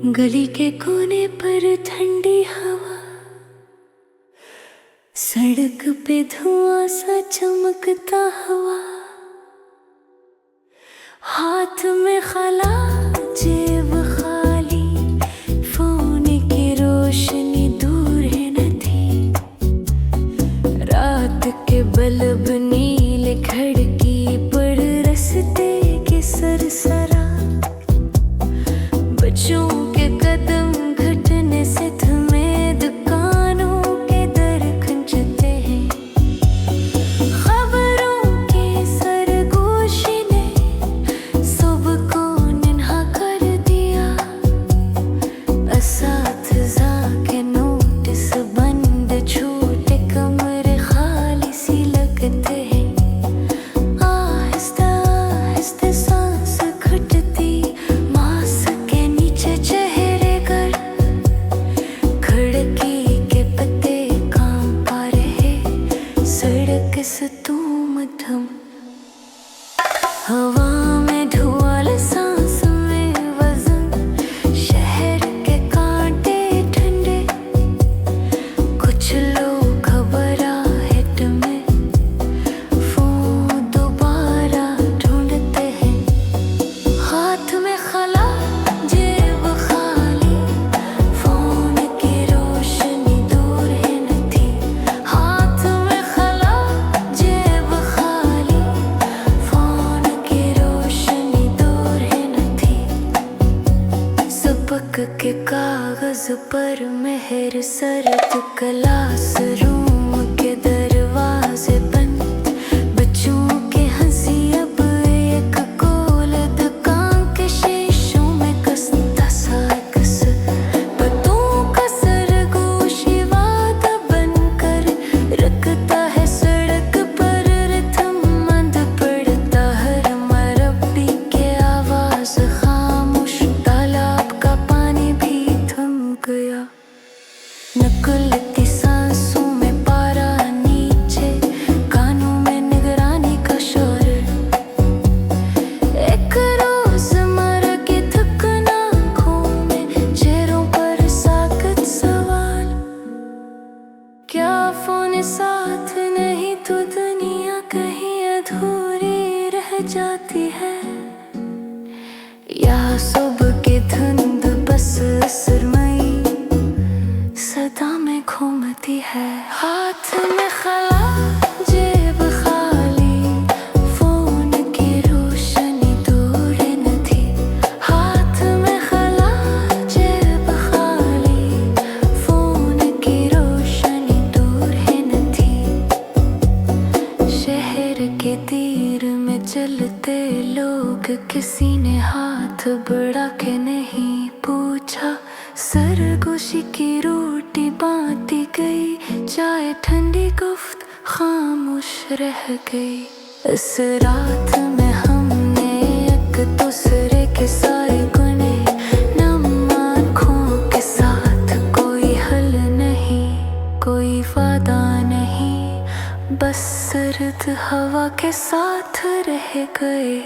गली के कोने पर ठंडी हवा, सड़क पे धुआं सा चमकता हुआ, हाथ में खला जेब खाली, फोन की रोशनी दूर है न थी, रात के बल्ब नीले खिड़की पर रस्ते के सरसरा, बच्चों के कदम घटने से थमे दुकानों के दर खंचते हैं, खबरों के सरगोशी ने सुबह को नन्हा कर दिया, असातिज़ा के नोटिस बंद, छोटे कमरे खाली सी लगते हैं, आहिस्ता आहिस्ता सांस घुटती, मास्क के नीचे चेहरे कर, खिड़की के पत्ते कांप रहे, सड़क से तुम थम, हवा में धुआं, सांस में वजन, शहर के कांटे ठंडे, कुछ लोग घबराहट में फोन दोबारा ढूंढते हैं, हाथ में खला जेब खाली, फोन की रोशनी दूर है न थी, हाथ में खला जेब खाली, फोन की रोशनी दूर है न थी, सबक के कागज पर मेहर सरत, क्लासरूम के दरवाजे बंद, बच्चों के हंसी अब एक कोल, दुकान के शीशों में कसता सा अक्स, पतों का सरगोशी वादा बनकर रखता है सड़क पर रिथम, मंद पड़ता हर मरब्बी के आवाज खामोश, तालाब का पानी भी थम गया, नकुलती सांसों में पारा नीचे, कानों में निगरानी का शोर, एक रोज़मर्रा की थकन आँखों में, चेहरों पर साकत सवाल, क्या फोन साथ नहीं तो दुनिया कहीं अधूरी रह जाती है, या सुबह की धुंध बस असरमई सदा में घूमती है, हाथ में खला जेब खाली, फोन की रोशनी दूर न थी, हाथ में खला जेब खाली, फोन की रोशनी दूर है न थी, शहर के तीर में चलते लोग, किसी ने हाथ बढ़ा के नहीं पूछा, सरगोशी की रोटी बांटी गई, चाय ठंडी, गुफ्त खामोश रह गई, इस रात में हमने एक दूसरे के सारे गुने, नम आँखों के साथ, कोई हल नहीं, कोई वादा नहीं, बस सर्द हवा के साथ रह गए।